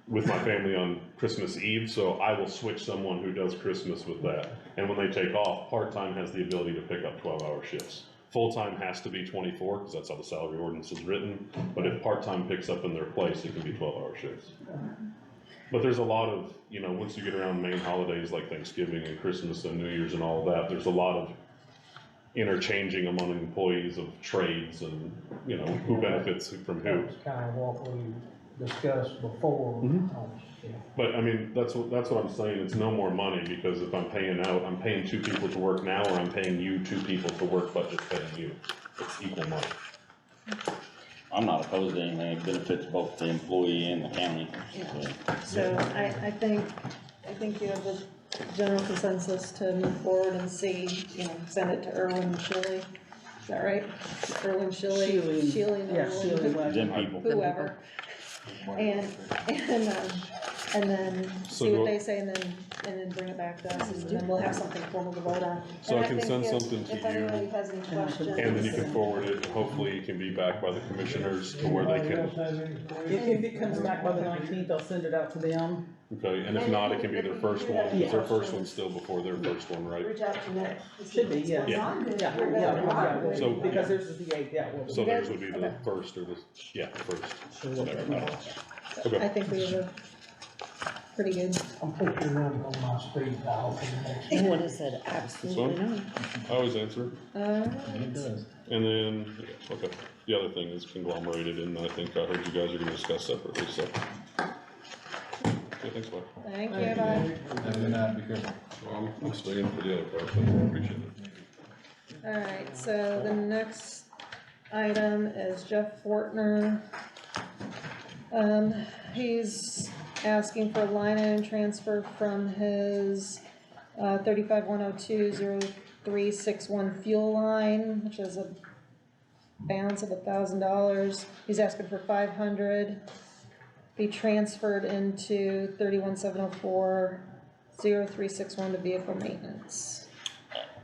with my family on Christmas Eve, so I will switch someone who does Christmas with that. And when they take off, part-time has the ability to pick up 12-hour shifts. Full-time has to be 24, because that's how the salary ordinance is written, but if part-time picks up in their place, it can be 12-hour shifts. But there's a lot of, you know, once you get around main holidays like Thanksgiving and Christmas and New Year's and all of that, there's a lot of interchanging among employees of trades and, you know, who benefits from who. That's kind of what we discussed before. But I mean, that's what I'm saying, it's no more money, because if I'm paying out, I'm paying 2 people to work now, or I'm paying you 2 people to work, but just paying you. It's equal money. I'm not opposed to anything, it benefits both the employee and the county. So I think you have the general consensus to move forward and see, you know, send it to Erwin Shilly. Is that right? Erwin Shilly, Shealy, Yeah, Shealy, Them people. whoever. And then So see do what I- they say, and then bring it back to us, and then we'll have something formal to vote on. So And I can think send if- something to If you. anybody has any questions. And then you can forward it, and hopefully it can be back by the commissioners to where they can, If it comes back by the 19th, I'll send it out to them. okay, and if not, it can be their first one, because their first one's still before their first one, right? Reach out to Nick. Should be, yeah. Yeah. So- Because theirs is the 8th, yeah. So theirs would be the first or the, yeah, the first, whatever. I don't know. I think we have a pretty good. I'm putting them on my speed dial for the next. You would have said This absolutely one? not. I always answer. It does. And then, yeah, okay, the other thing is conglomerated, and I think I heard you guys are gonna discuss separately, so. Okay, thanks, bye. Thank you, bye. Have a good night, be careful. Well, I'm staying for the other part, but I appreciate it. Alright, so the next item is Jeff Fortner. He's asking for a line item transfer from his 35-102-0361 fuel line, which is a balance of $1,000. He's asking for $500, be transferred into 31-704-0361 to vehicle maintenance.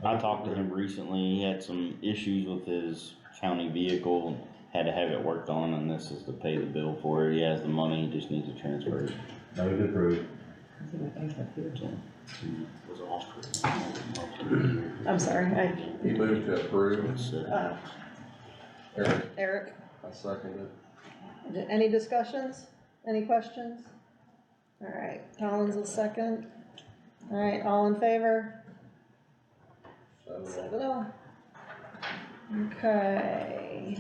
I talked to him recently, he had some issues with his county vehicle, had to have it worked on, and this is to pay the bill for it. He has the money, he just needs to transfer it. Move to approve. I'm sorry, He moved to approve. Eric, I second it. any discussions? Any questions? Alright, Collins will second. Alright, all in favor? 7-0. Okay.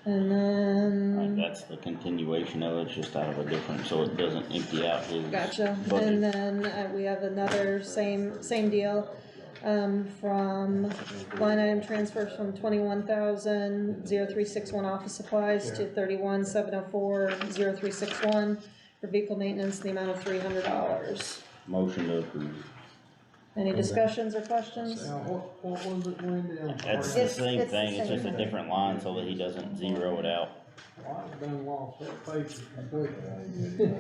And then, That's the continuation of it, it's just out of a different, so it doesn't empty out his gotcha, budget. and then we have another same deal, from line item transfers from 21,0361 office supplies to 31,704-0361 for vehicle maintenance, in the amount of $300. Motion to approve. Any discussions or questions? Now, what was it, Wendy? I'm That's sorry. the same it's the thing, it's same just a thing. different line so that he doesn't zero it out. Well, I've done lost that paper completely.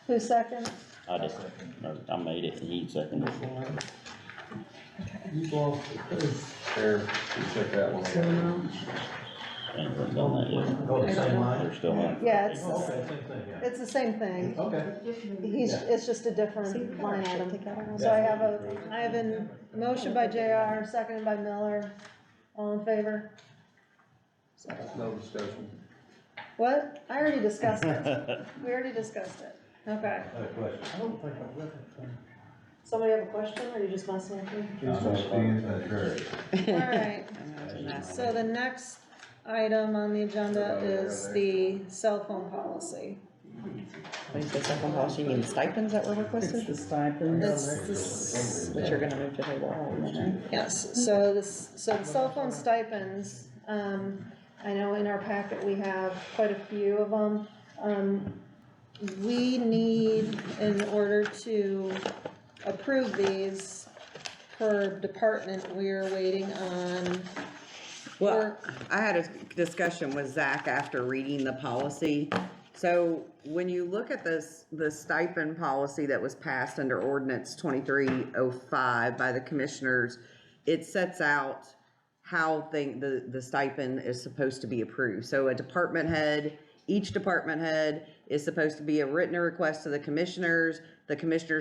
Who's second? I made it, and he seconded it. You lost it too. There, you check that one. Ain't done that yet. Oh, the same line? They're still on. Yeah, it's, Okay, same thing, yeah. it's the same thing. Okay. It's just a different line item. So I have a motion by JR, seconded by Miller. All in favor? No discussion. What? I already discussed it. We already discussed it. Okay. I have a question. I don't think I've read that thing. Somebody have a question, or are you just messing with me? Alright, so the next item on the agenda is the cell phone policy. When you say second policy, you mean stipends that were It's requested? the stipend. But you're gonna move to table all of them, right? Yes, so the cell phone stipends, I know in our packet we have quite a few of them. We need, in order to approve these per department, we're waiting on. Well, I had a discussion with Zach after reading the policy. So when you look at this, the stipend policy that was passed under ordinance 2305 by the commissioners, it sets out how the stipend is supposed to be approved. So a department head each department head is supposed to be a written request to the commissioners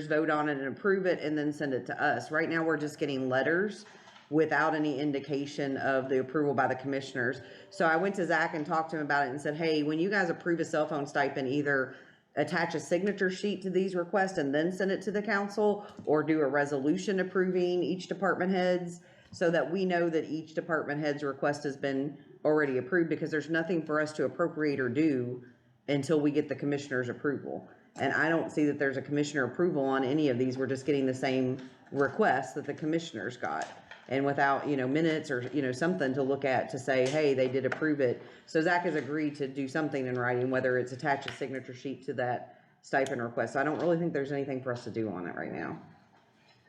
vote on it and approve it, and then send it to us. Right now, we're just getting letters without any indication of the approval by the commissioners. So I went to Zach and talked to him about it and said, hey, when you guys approve a cell phone stipend, either attach a signature sheet to these requests and then send it to the council, or do a resolution approving each department heads, so that we know that each department head's request has been already approved, because there's nothing for us to appropriate or do until we get the commissioner's approval. And I don't see that there's a commissioner approval on any of these. We're just getting the same request that the commissioners got. And without, minutes or, something to look at to say, hey, they did approve it. So Zach has agreed to do something in writing, whether it's attach a signature sheet to that stipend request. So I don't really think there's anything for us to do on it right now.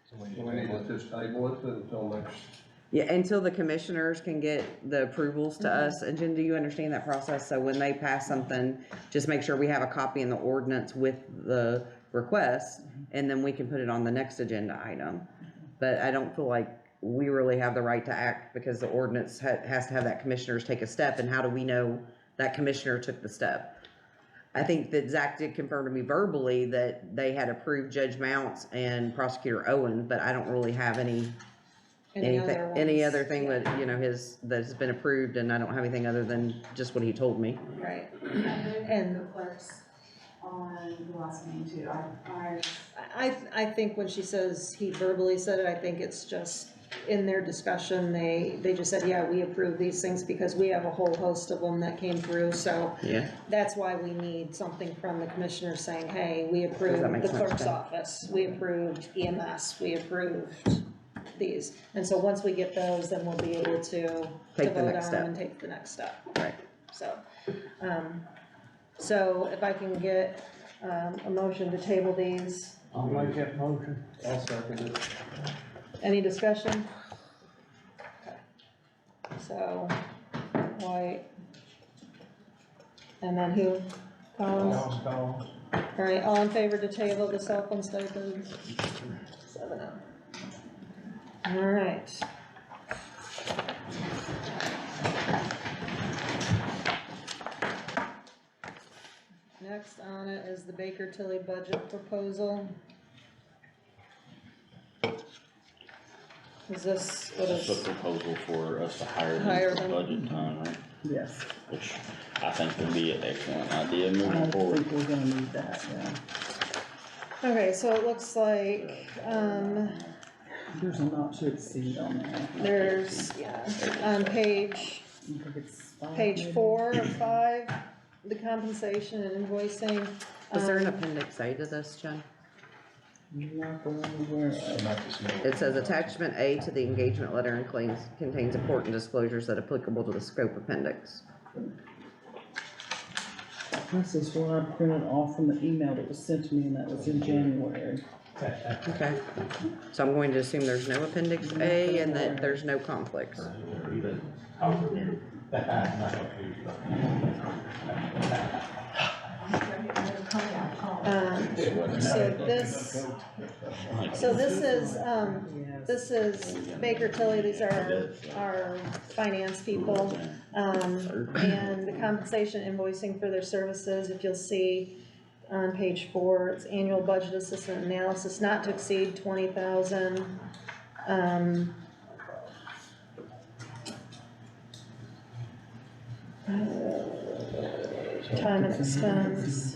So we need to just table it until next. Yeah, until the commissioners can get the approvals to us. And Jen, do you understand that process? So when they pass something, just make sure we have a copy in the ordinance with the request, and then we can put it on the next agenda item. But I don't feel like we really have the right to act, because the ordinance has to have that commissioners take a step, and how do we know that commissioner took the step? I think that Zach did confirm to me verbally that they had approved Judge Mounts and Prosecutor Owen, but I don't really have any other thing that, that's been approved, and I don't have anything other than just what he told me. Right. And the clerks on the last name too, I think when she says he verbally said it, I think it's just in their discussion, they just said, yeah, we approve these things because we have a whole host of them that came through, so. Yeah. That's why we need something from the commissioner saying, hey, we Does that approved make the sense, clerk's Jen? office, we approved EMS, we approved these. And so once we get those, then we'll be able to Take the vote next on step. them and take the next step. Right. So if I can get, a motion to table these, I'll make that motion. I'll second it. any discussion? Okay. So, White, and then who? Collins? Collins. All right, all in favor to table the cell phone stipends? 7-0. All right. Next on it is the Baker Tilly budget proposal. Is this, what That's a is, proposal for us to hire Hire them them. for budget time, right? Yes, Which I think would be an excellent idea I moving forward. think we're gonna need that, yeah. okay, so it looks like, There's a not to exceed on there. there's, on page I think it's 5 Page maybe. 4 of 5, the compensation and invoicing. Is there an appendix A to this, Jen? Not the one we're aware of. It says attachment A to the engagement letter and claims contains important disclosures that are applicable to the scope appendix. This is what I printed off from the email that was sent to me, and that was in January. Okay. So I'm going to assume there's no appendix A and that there's no conflicts. This is Baker Tilly, these are our finance people, and the compensation invoicing for their services, if you'll see on page 4, it's annual budget assistant analysis, not to exceed 20,000. Time and expense.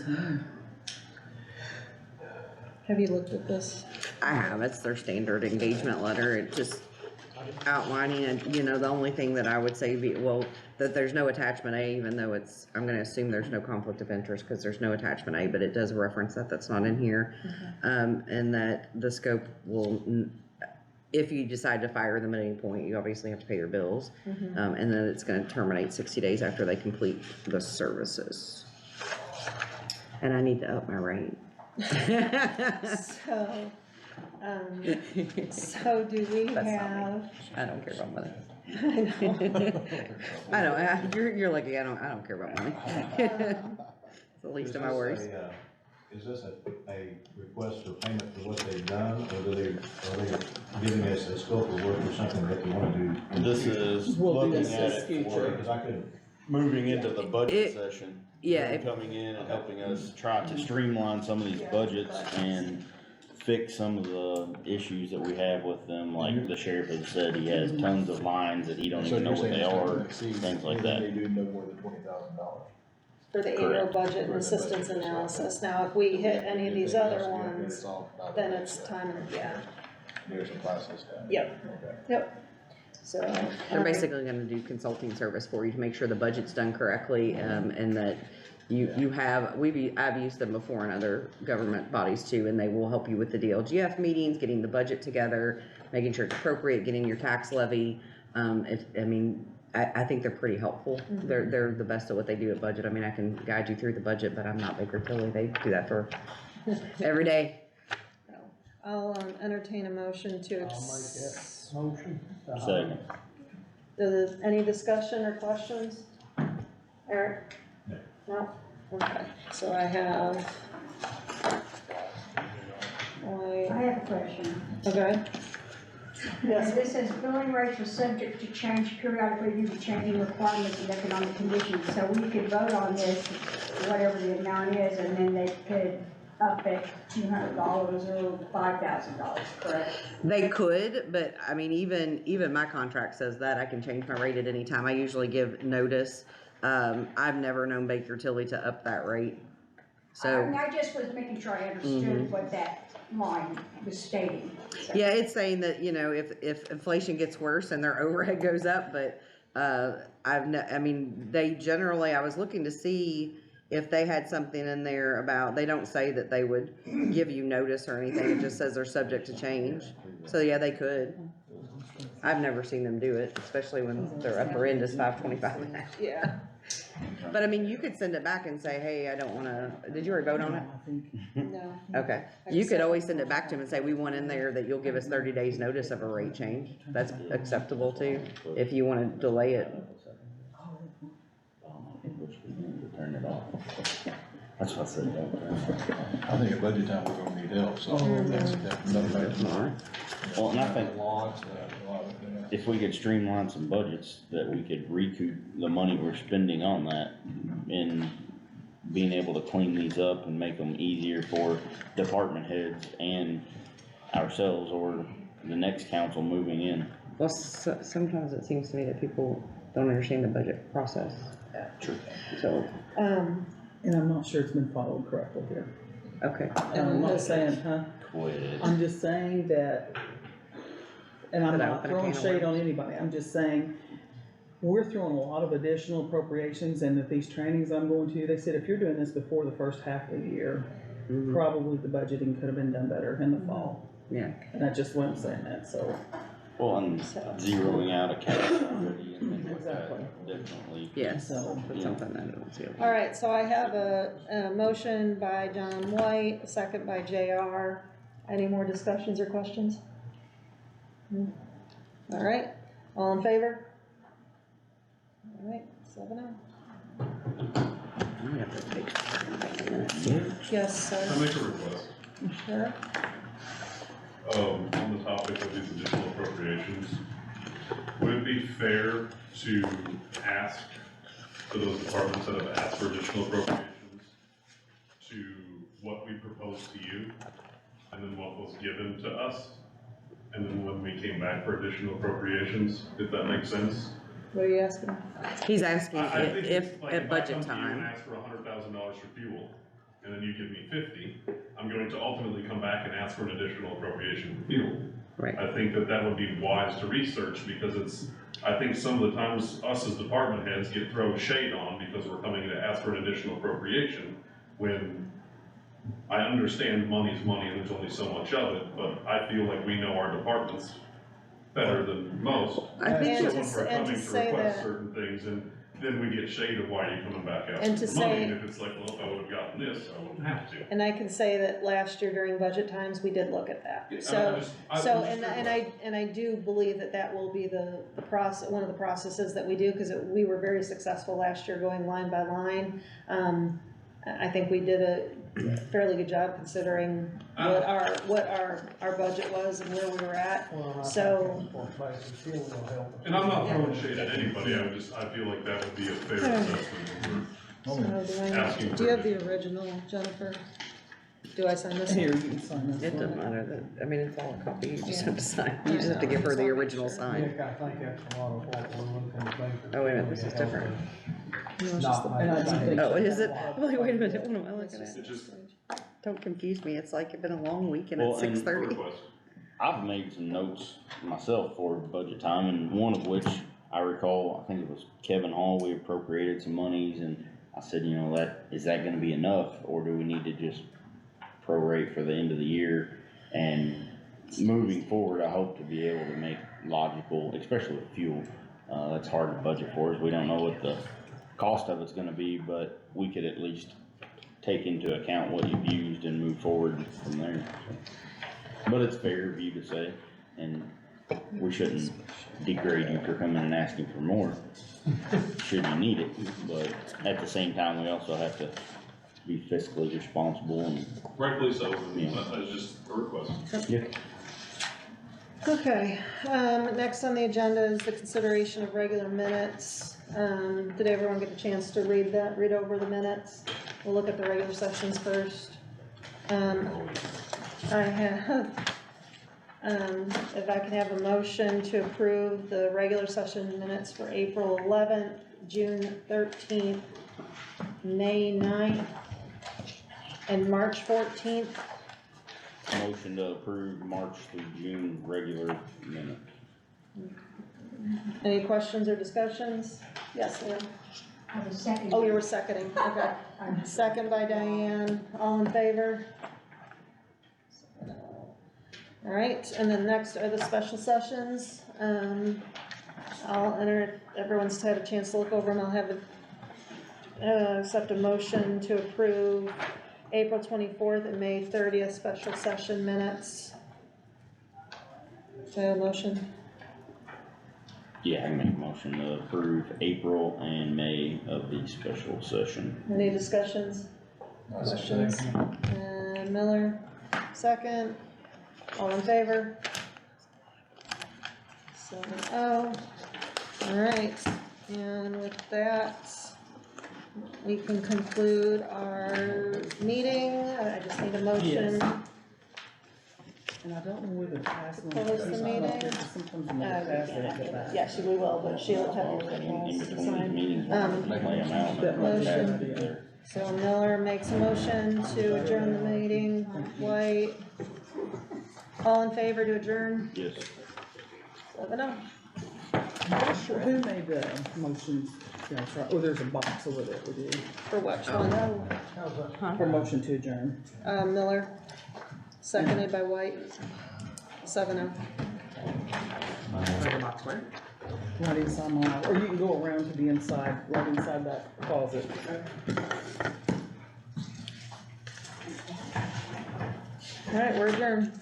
Have you looked at this? I have, it's their standard engagement letter, it just outlining, and, the only thing that I would say that there's no attachment A, even though it's, I'm gonna assume there's no conflict of interest, cause there's no attachment A, but it does reference that, that's not in here. And that the scope will, if you decide to fire them at any point, you obviously have to pay their bills. And then it's gonna terminate 60 days after they complete the services. And I need to up my rate. So do we That's not me. have? I don't care about money. I know. I don't, you're lucky, I don't care about money. It's the least of my worries. Is this a request for payment for what they've done, or are they giving us a scope of work or something that they wanna do? This is We'll do looking this at as it future. for, Because I couldn't moving into the budget It- session. yeah, them if- coming in and helping us try to streamline some of these budgets and fix some of the issues that we have with them, like the sheriff has said, he has tons of lines that he don't So even know you're what saying they it's not are, gonna exceed things like anything that. They do no more than $20,000. For the annual Correct. budget and assistance analysis. Now, if we hit any of these other ones, then it's There's time, yeah, some classes. Yep. Okay. yep. So. They're basically gonna do consulting service for you to make sure the budget's done correctly, and that you have, I've used them before in other government bodies too, and they will help you with the DLGF meetings, getting the budget together, making sure it's appropriate, getting your tax levy. I think they're pretty helpful. They're the best at what they do at budget. I mean, I can guide you through the budget, but I'm not Baker Tilly. They do that for every day. I'll entertain a motion to. I'll make that motion. Second. Any discussion or questions? Eric? No? Okay, so I have. I have a question. Okay. Yes. This says billing rates are subject to change periodically due to changing requirements and economic conditions. So we could vote on this, whatever the amount is, and then they could up it $200 or $5,000, correct? They could, but I mean, even my contract says that I can change my rate at any time. I usually give notice. I've never known Baker Tilly to up that rate. So, I just was making sure I understood what that line was stating. So- yeah, it's saying that, you know, if inflation gets worse and their overhead goes up, but, they generally, I was looking to see if they had something in there about, they don't say that they would give you notice or anything, it just says they're subject to change. So, yeah, they could. I've never seen them do it, especially when their upper end is 525. Yeah. But I mean, you could send it back and say, hey, I don't wanna, did you already vote on it? No. Okay, you could always send it back to him and say, we want in there that you'll give us 30 days notice of a rate change. That's acceptable too, if you wanna delay it. Turn it off. That's what I said, don't turn it off. I think at budget time, we're gonna need help, so that's another. Well, and I think if we could streamline some budgets, that we could recoup the money we're spending on that in being able to clean these up and make them easier for department heads and ourselves or the next council moving in. Well, sometimes it seems to me that people don't understand the budget process. True. So, And I'm not sure it's been followed correctly here. okay. And I'm not saying, Quit. I'm just saying that, and I'm Did I not open a throwing can of shade on worms? anybody, I'm just saying, we're throwing a lot of additional appropriations, and at these trainings I'm going to, they said if you're doing this before the first half of the year, probably the budgeting could have been done better in the fall. Yeah. And that's just why I'm saying that, so. Well, and zeroing out accounts already and things like that, definitely. Yes, So- that's something that I don't see. All right, so I have a motion by John White, a second by JR. Any more discussions or questions? All right, all in favor? All right, 7-0. Yes, I sir. make a request, Sure. on the topic of these additional appropriations. Would it be fair to ask for those departments that have asked for additional appropriations to what we proposed to you, and then what was given to us? And then when we came back for additional appropriations, if that makes sense? What are you asking? He's asking I think if like, at if I budget come to you and time. ask for $100,000 for fuel, and then you give me 50, I'm going to ultimately come back and ask for an additional appropriation for fuel. Right. I think that would be wise to research, because I think some of the times us as department heads get thrown shade on because we're coming to ask for an additional appropriation, when I understand money's money and there's only so much of it, but I feel like we know our departments better than most. I think So And when to we're and coming to to say request that, certain things, and then we get shade of why you're coming back And asking to for money, say- and if it's like, well, if I would've gotten this, I wouldn't have to. and I can say that last year during budget times, we did look at that. Yeah, So, I'm so, just and I do believe that will be the process, one of the processes that we do, because we were very successful last year going line by line. I think we did a fairly good job considering what our budget was and where we were at. Well, I So- think on a basis, here will help. And I'm not throwing shade at anybody, I feel like that would be a fair assessment. So Asking do you have for- the original, Jennifer? Do I sign this one? Here, you can sign this It doesn't one. matter, I mean, it's all a copy, you just Yeah. have to sign, you just have to give her the original sign. Nick, I think that's a lot of what we're looking to do. Oh, wait a minute, this is different. No, it's just the- Not And I don't think- Oh, is it? I'm like, wait a minute, what am I looking It's at? just- Don't confuse me, it's like it's been a long weekend Well, at and- 6:30. I've made some notes myself for budget time, and one of which I recall, I think it was Kevin Hall, we appropriated some monies, and I said, you know, is that gonna be enough, or do we need to just prorate for the end of the year? And moving forward, I hope to be able to make logical, especially with fuel, that's hard to budget for, as we don't know what the cost of it's gonna be, but we could at least take into account what you've used and move forward from there. So. But it's fair of you to say, and we shouldn't degrade you for coming and asking for more, should you need it, but at the same time, we also have to be fiscally responsible and. Rightfully so, Yeah. that's just a request. Yeah. Okay, next on the agenda is the consideration of regular minutes. Did everyone get a chance to read over the minutes? We'll look at the regular sessions first. I have, if I can have a motion to approve the regular session minutes for April 11th, June 13th, May 9th, and March 14th. Motion to approve March through June regular minutes. Any questions or discussions? Yes, Lynn? I was second. Oh, you were seconding, okay. Second by Diane, all in favor? All right, and then next are the special sessions. I'll enter, everyone's had a chance to look over them, I'll have accept a motion to approve April 24th and May 30th special session minutes. Do I have a motion? Yeah, I make a motion to approve April and May of the special session. Any discussions? Questions? Miller, second. All in favor? 7-0. All right, and with that, we can conclude our meeting. I just need a motion. Yes. And I don't know whether to pass them. Close the meeting. Sometimes when they pass it, I get back. Yeah, we will, but she'll have your In footballs to between these sign. meetings, we're gonna lay them out. That might be a Motion. good idea. So Miller makes a motion to adjourn the meeting. White. All in favor to adjourn? Yes. 7-0. Who made the motions? Yeah, that's right. Oh, there's a box over there with you. For which one? For motion to adjourn. Miller, seconded by White, 7-0. Right inside my, or you can go around to the inside, right inside that closet. All right, we're adjourned.